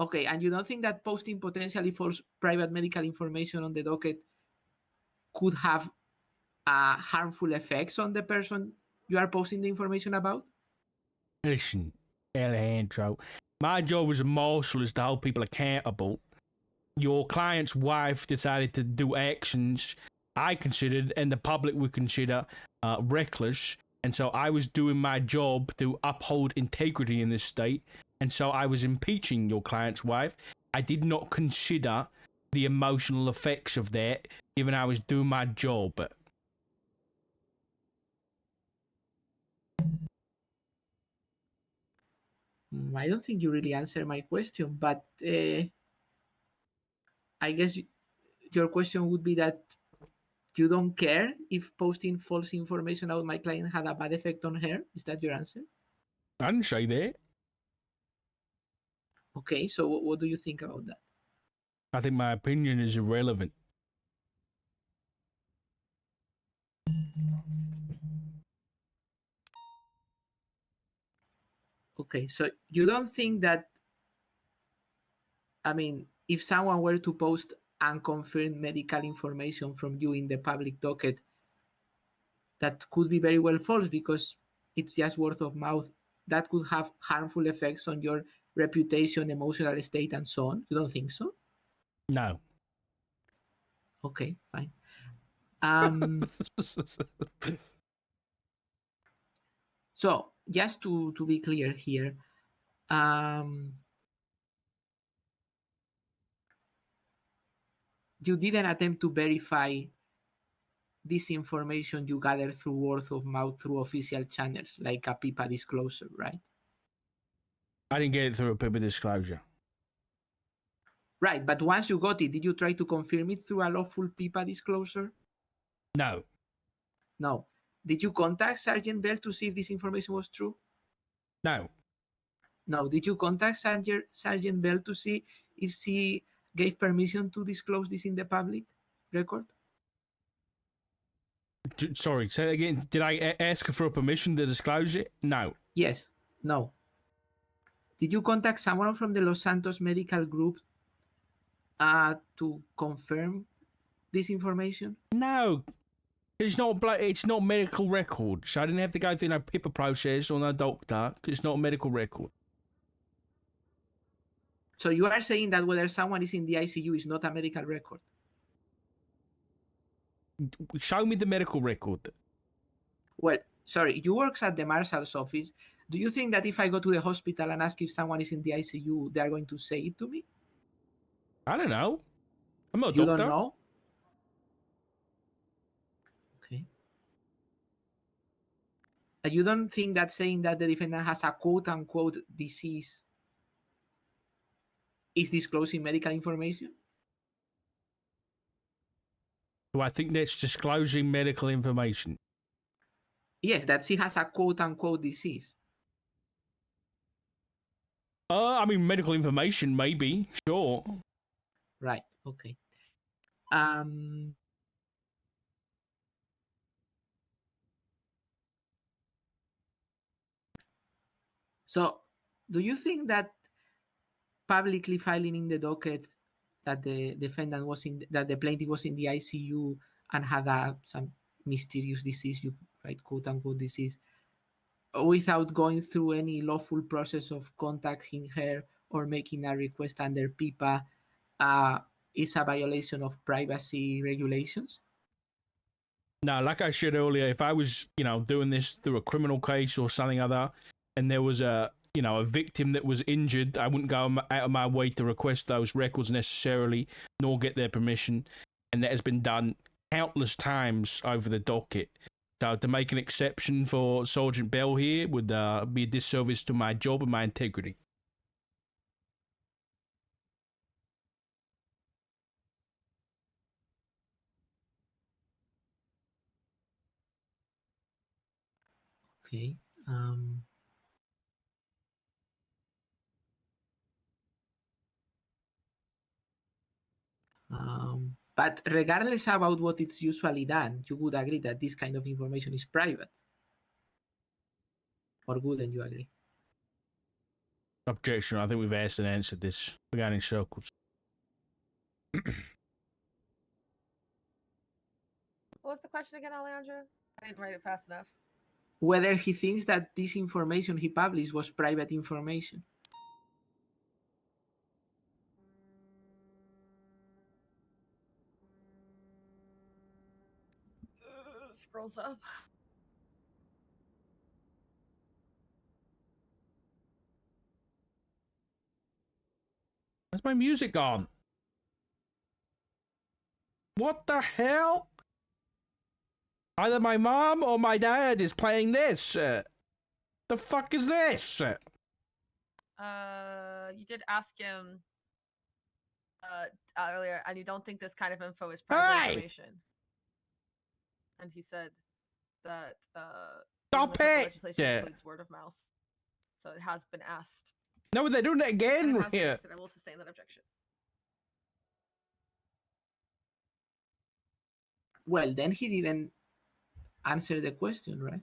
S3: Okay, and you don't think that posting potentially false private medical information on the docket could have harmful effects on the person you are posting the information about?
S1: Listen, Alejandro, my job as a marshal is to hold people accountable. Your client's wife decided to do actions I considered and the public would consider reckless, and so I was doing my job to uphold integrity in this state, and so I was impeaching your client's wife. I did not consider the emotional effects of that, given I was doing my job.
S3: I don't think you really answered my question, but I guess your question would be that you don't care if posting false information about my client had a bad effect on her. Is that your answer?
S1: I didn't say that.
S3: Okay, so what do you think about that?
S1: I think my opinion is irrelevant.
S3: Okay, so you don't think that, I mean, if someone were to post unconfirmed medical information from you in the public docket, that could be very well false because it's just word of mouth, that could have harmful effects on your reputation, emotional state, and so on? You don't think so?
S1: No.
S3: Okay, fine. So just to be clear here, you didn't attempt to verify this information you gathered through word of mouth through official channels like a PIPA disclosure, right?
S1: I didn't get it through a paper disclosure.
S3: Right, but once you got it, did you try to confirm it through a lawful PIPA disclosure?
S1: No.
S3: No. Did you contact Sergeant Bell to see if this information was true?
S1: No.
S3: No. Did you contact Sergeant Bell to see if she gave permission to disclose this in the public record?
S1: Sorry, say that again. Did I ask her for a permission to disclose it? No.
S3: Yes. No. Did you contact someone from the Los Santos Medical Group to confirm this information?
S1: No. It's not medical record, so I didn't have to go through no PIPA process or no doctor. It's not a medical record.
S3: So you are saying that whether someone is in the ICU is not a medical record?
S1: Show me the medical record.
S3: Well, sorry, you work at the marshal's office. Do you think that if I go to the hospital and ask if someone is in the ICU, they are going to say it to me?
S1: I don't know. I'm not a
S3: You
S1: doctor.
S3: don't know? Okay. And you don't think that saying that the defendant has a quote-unquote disease is disclosing medical information?
S1: Do I think that's disclosing medical information?
S3: Yes, that she has a quote-unquote disease.
S1: I mean, medical information, maybe. Sure.
S3: Right, okay. So, do you think that publicly filing in the docket that the defendant was that the plaintiff was in the ICU and had some mysterious disease, you right, quote unquote disease, without going through any lawful process of contacting her or making a request under PIPA, is a violation of privacy regulations?
S1: No, like I said earlier, if I was, doing this through a criminal case or something other, and there was a victim that was injured, I wouldn't go out of my way to request those records necessarily, nor get their permission. And that has been done countless times over the docket. So to make an exception for Sergeant Bell here would be a disservice to my job and my integrity.
S3: Okay. But regardless about what it's usually done, you would agree that this kind of information is private. Or wouldn't you agree?
S1: Objection. I think we've asked and answered this. We're going in circles.
S5: What was the question again, Alejandra? I didn't write it fast enough.
S3: Whether he thinks that this information he published was private information.
S5: Scrolls up.
S1: Where's my music gone? What the hell? Either my mom or my dad is playing this. The fuck is this?
S5: You did ask him earlier, and you don't think this kind of info is private information. And he said that
S1: Stop
S5: English
S1: it!
S5: legislation includes word of mouth, so it has been asked.
S1: No, they're doing it
S5: And
S1: again
S5: it has been
S1: here.
S5: answered. I will sustain that objection.
S3: Well, then he didn't answer the question, right?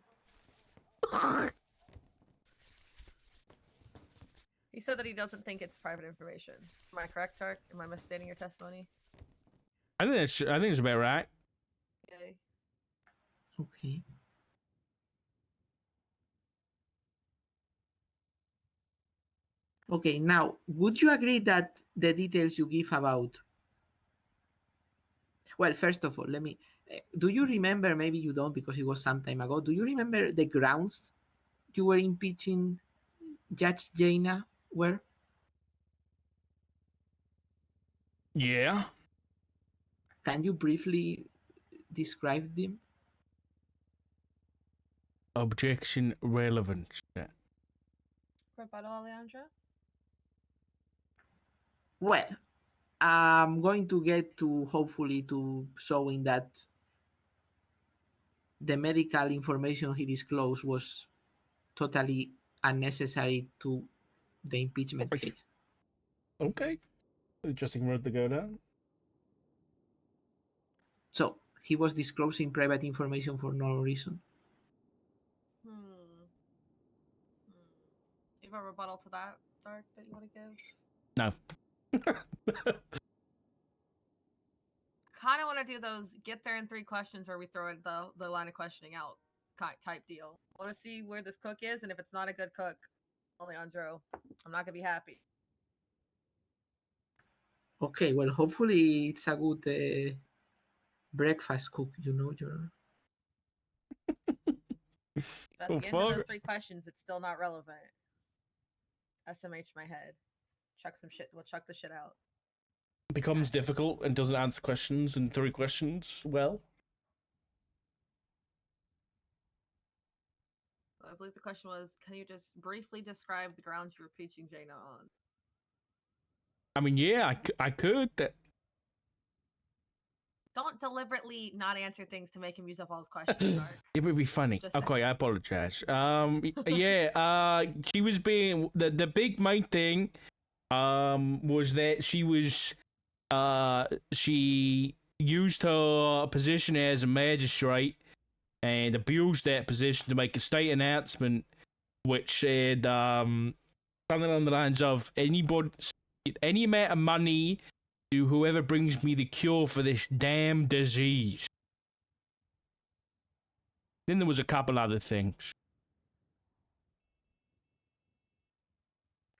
S5: He said that he doesn't think it's private information. Am I correct, Tark? Am I misstating your testimony?
S1: I think it's about right.
S5: Okay.
S3: Okay. Okay, now, would you agree that the details you give about... Well, first of all, let me... do you remember, maybe you don't because it was some time ago, do you remember the grounds you were impeaching Judge Jaina were?
S1: Yeah.
S3: Can you briefly describe them?
S1: Objection relevant.
S5: Rebuttal, Alejandra?
S3: Well, I'm going to get to, hopefully, to showing that the medical information he disclosed was totally unnecessary to the impeachment case.
S1: Okay. Interesting road to go down.
S3: So he was disclosing private information for no reason.
S5: You have a rebuttal to that, Dark, that you want to give?
S1: No.
S5: Kind of want to do those get there in 3 questions where we throw it the line of questioning out type deal. I want to see where this cook is, and if it's not a good cook, Alejandro, I'm not going to be happy.
S3: Okay, well, hopefully it's a good breakfast cook, you know, your...
S5: At the end of those 3 questions, it's still not relevant. SMH my head. Chuck some shit. We'll chuck the shit out.
S1: Becomes difficult and doesn't answer questions in 3 questions well.
S5: I believe the question was, can you just briefly describe the grounds you were impeaching Jaina on?
S1: I mean, yeah, I could.
S5: Don't deliberately not answer things to make him use up all his questions, Dark.
S1: It would be funny.
S5: Just
S1: Okay,
S5: saying.
S1: I apologize. Yeah, she was being the big main thing was that she used her position as a magistrate and abused that position to make a state announcement which said something along the lines of any amount of money to whoever brings me the cure for this damn disease. Then there was a couple other things.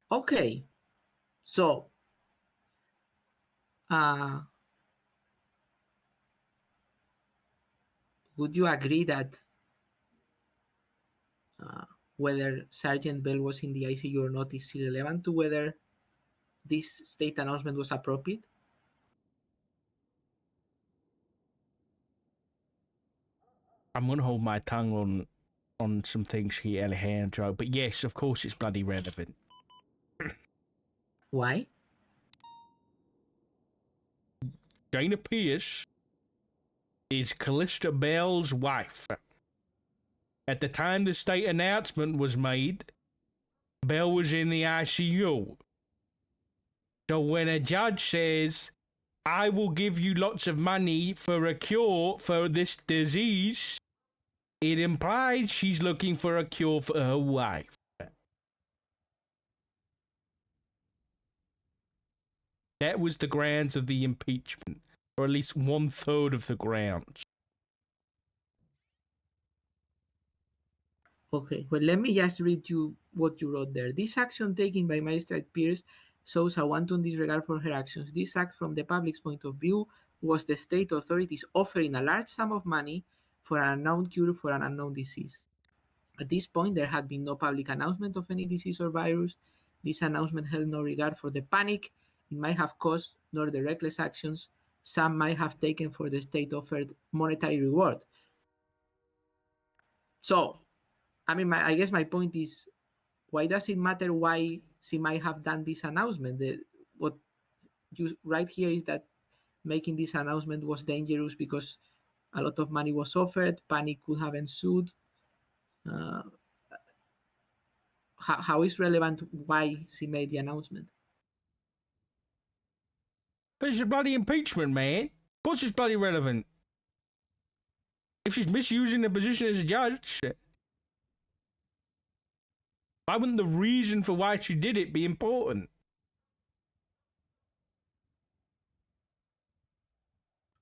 S3: Okay, so would you agree that whether Sergeant Bell was in the ICU or not is irrelevant to whether this state announcement was appropriate?
S1: I'm gonna hold my tongue on some things here, Alejandro, but yes, of course it's bloody relevant.
S3: Why?
S1: Jaina Pierce is Callista Bell's wife. At the time the state announcement was made, Bell was in the ICU. So when a judge says, I will give you lots of money for a cure for this disease, it implies she's looking for a cure for her wife. That was the grounds of the impeachment, or at least 1/3 of the grounds.
S3: Okay, well, let me just read you what you wrote there. This action taken by Magistrate Pierce shows a wanton disregard for her actions. This act, from the public's point of view, was the state authorities offering a large sum of money for an unknown cure for an unknown disease. At this point, there had been no public announcement of any disease or virus. This announcement held no regard for the panic it might have caused, nor the reckless actions some might have taken for the state offered monetary reward. So, I mean, I guess my point is, why does it matter why she might have done this announcement? What you write here is that making this announcement was dangerous because a lot of money was offered, panic could have ensued. How is relevant why she made the announcement?
S1: Because it's a bloody impeachment, man. Of course it's bloody relevant. If she's misusing the position as a judge, why wouldn't the reason for why she did it be important?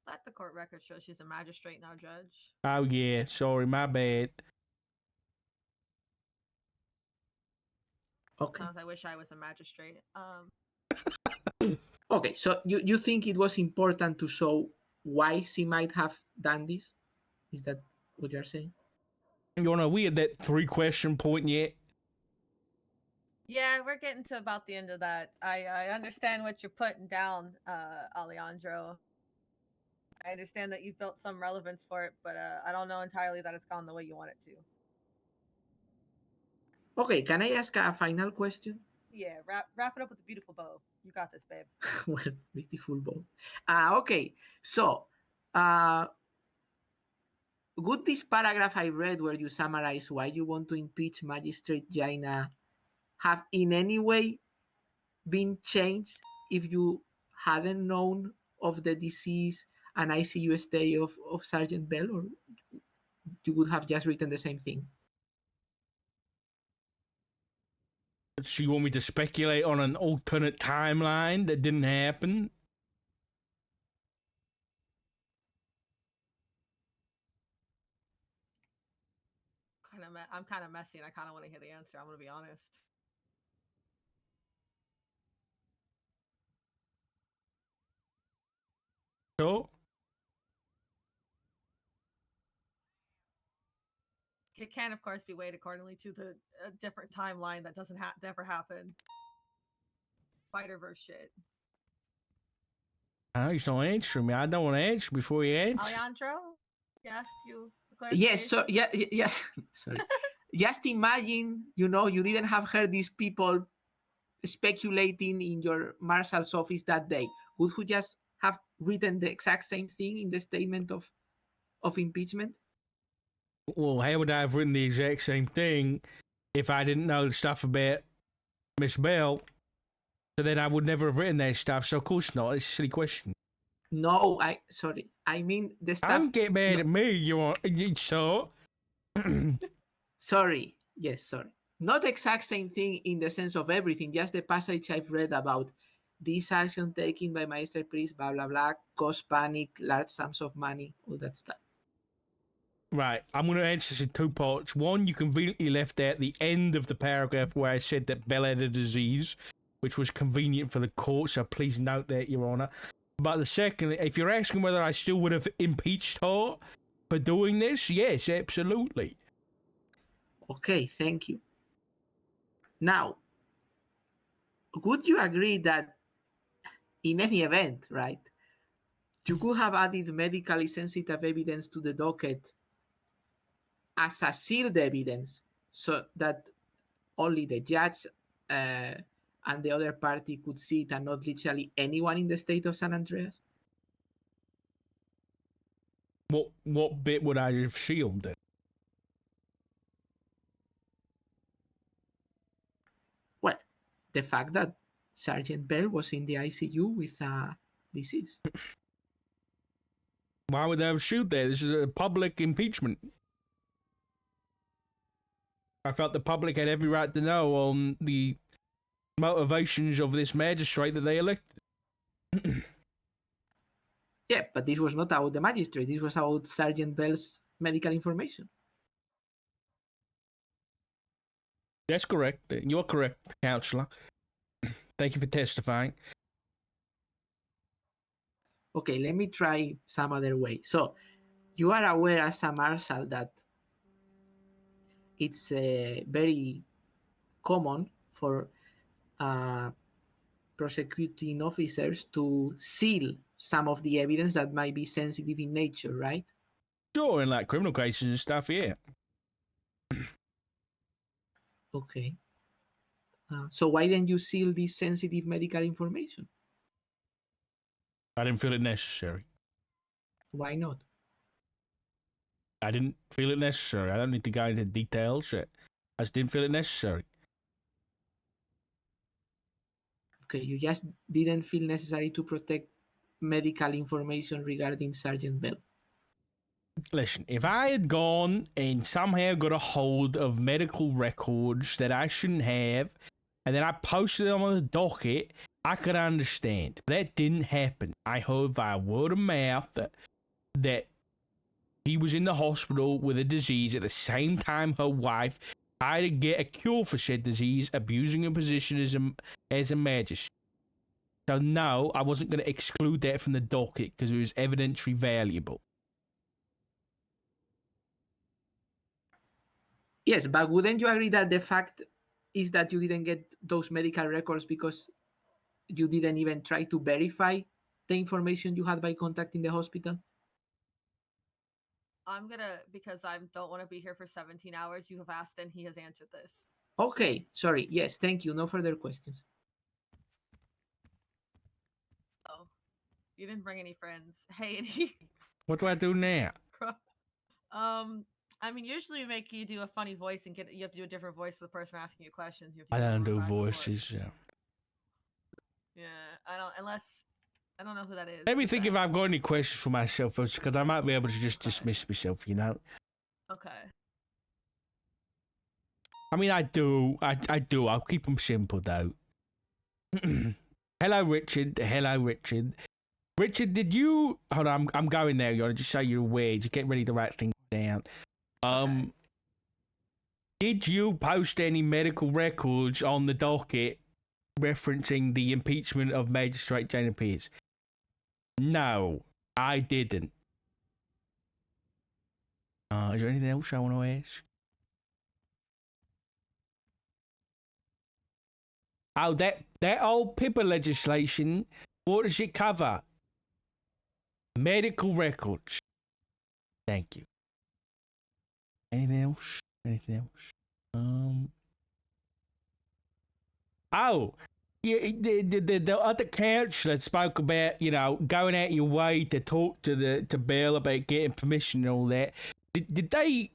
S5: Let the court record show she's a magistrate, now judge.
S1: Oh yeah, sorry, my bad.
S3: Okay.
S5: Sometimes I wish I was a magistrate.
S3: Okay, so you think it was important to show why she might have done this? Is that what you're saying?
S1: You know, we at that 3-question point yet.
S5: Yeah, we're getting to about the end of that. I understand what you're putting down, Alejandro. I understand that you've built some relevance for it, but I don't know entirely that it's gone the way you want it to.
S3: Okay, can I ask a final question?
S5: Yeah, wrap it up with a beautiful bow. You got this, babe.
S3: Well, beautiful bow. Okay, so would this paragraph I read where you summarize why you want to impeach Magistrate Jaina have in any way been changed if you hadn't known of the disease and ICU stay of Sergeant Bell, or you would have just written the same thing?
S1: So you want me to speculate on an alternate timeline that didn't happen?
S5: I'm kind of messy, and I kind of want to hear the answer. I'm gonna be honest.
S1: Sure.
S5: It can, of course, be weighed accordingly to the different timeline that doesn't never happen. Spider-Verse shit.
S1: He's not answering me. I don't want to answer before he answers.
S5: Alejandro, he asked you.
S3: Yes, so yeah. Sorry. Just imagine, you didn't have heard these people speculating in your marshal's office that day. Would you just have written the exact same thing in the statement of impeachment?
S1: Well, how would I have written the exact same thing if I didn't know the stuff about Miss Bell? So then I would never have written that stuff. So of course not. It's a silly question.
S3: No, I mean the stuff.
S1: Don't get mad at me. You so.
S3: Sorry. Yes, sorry. Not the exact same thing in the sense of everything. Just the passage I've read about this action taken by Master Priest, blah blah blah, cause panic, large sums of money, all that stuff.
S1: Right, I'm going to answer this in 2 parts. One, you conveniently left out the end of the paragraph where I said that Bell had a disease, which was convenient for the court, so please note that, Your Honor. But the second, if you're asking whether I still would have impeached her for doing this, yes, absolutely.
S3: Okay, thank you. Now, would you agree that in any event, right, you could have added medically sensitive evidence to the docket as a sealed evidence so that only the judge and the other party could see it and not literally anyone in the state of San Andreas?
S1: What bit would I have shielded?
S3: Well, the fact that Sergeant Bell was in the ICU with a disease.
S1: Why would I have shielded that? This is a public impeachment. I felt the public had every right to know on the motivations of this magistrate that they elected.
S3: Yeah, but this was not about the magistrate. This was about Sergeant Bell's medical information.
S1: That's correct. You're correct, Counselor. Thank you for testifying.
S3: Okay, let me try some other way. So, you are aware as a marshal that it's very common for prosecuting officers to seal some of the evidence that might be sensitive in nature, right?
S1: Sure, in like criminal cases and stuff, yeah.
S3: Okay. So why didn't you seal this sensitive medical information?
S1: I didn't feel it necessary.
S3: Why not?
S1: I didn't feel it necessary. I don't need to go into details. I just didn't feel it necessary.
S3: Okay, you just didn't feel necessary to protect medical information regarding Sergeant Bell.
S1: Listen, if I had gone and somehow got a hold of medical records that I shouldn't have, and then I posted them on the docket, I could understand. That didn't happen. I heard via word of mouth that he was in the hospital with a disease at the same time her wife tried to get a cure for said disease, abusing her position as a magistrate. So no, I wasn't going to exclude that from the docket because it was evidentiary valuable.
S3: Yes, but wouldn't you agree that the fact is that you didn't get those medical records because you didn't even try to verify the information you had by contacting the hospital?
S5: Because I don't want to be here for 17 hours, you have asked and he has answered this.
S3: Okay, sorry. Yes, thank you. No further questions.
S5: Oh, you didn't bring any friends. Hey, any...
S1: What do I do now?
S5: I mean, usually we make you do a funny voice and you have to do a different voice for the person asking you questions. You have to
S1: I don't
S5: go
S1: do
S5: back and forth.
S1: voices.
S5: Yeah, I don't know who that is.
S1: Let me think if I've got any questions for myself first, because I might be able to just dismiss myself, you know?
S5: Okay.
S1: I mean, I do. I'll keep them simple, though. Hello, Richard. Hello, Richard. Richard, did you... Hold on, I'm going there, you want to just so you're aware. Just get ready to write things down.
S5: Okay.
S1: Did you post any medical records on the docket referencing the impeachment of Magistrate Jana Pierce? No, I didn't. Is there anything else I want to ask? Oh, that old PIPA legislation, what does it cover? Medical records. Thank you. Anything else? Anything else? Oh, yeah, the other councillor spoke about, you know, going out your way to talk to Bill about getting permission and all that. Did they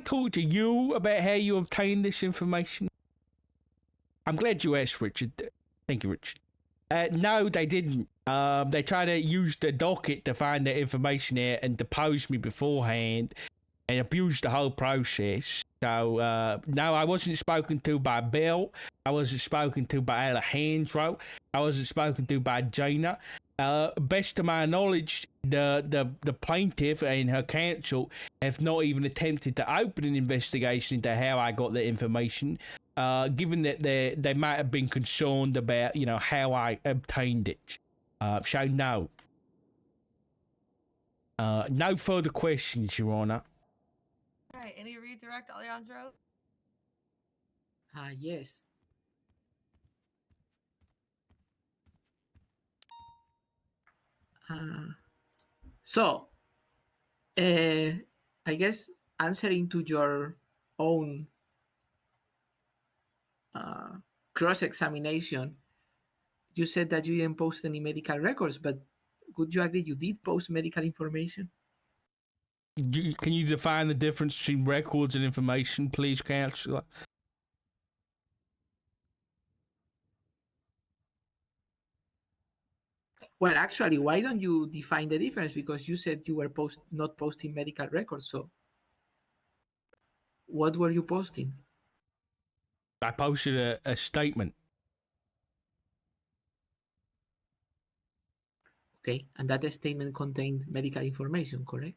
S1: talk to you about how you obtained this information? I'm glad you asked, Richard. Thank you, Richard. No, they didn't. They tried to use the docket to find that information out and depose me beforehand and abuse the whole process. So, no, I wasn't spoken to by Bill. I wasn't spoken to by Alejandro. I wasn't spoken to by Jaina. Best to my knowledge, the plaintiff and her counsel have not even attempted to open an investigation into how I got the information, given that they might have been concerned about, you know, how I obtained it. So no. No further questions, Your Honor.
S5: All right, any redirect, Alejandro?
S3: Yes. So, I guess answering to your own cross-examination, you said that you didn't post any medical records, but would you agree you did post medical information?
S1: Can you define the difference between records and information, please, Counselor?
S3: Well, actually, why don't you define the difference? Because you said you were not posting medical records. So what were you posting?
S1: I posted a statement.
S3: Okay, and that statement contained medical information, correct?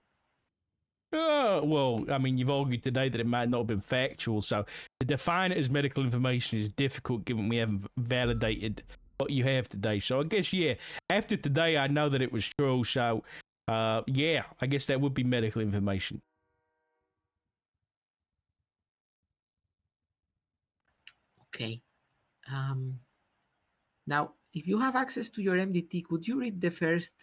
S1: Well, I mean, you've argued today that it might not have been factual, so to define it as medical information is difficult given we haven't validated what you have today. So I guess, yeah, after today, I know that it was true. So, yeah, I guess that would be medical information.
S3: Okay. Now, if you have access to your MDT, could you read the first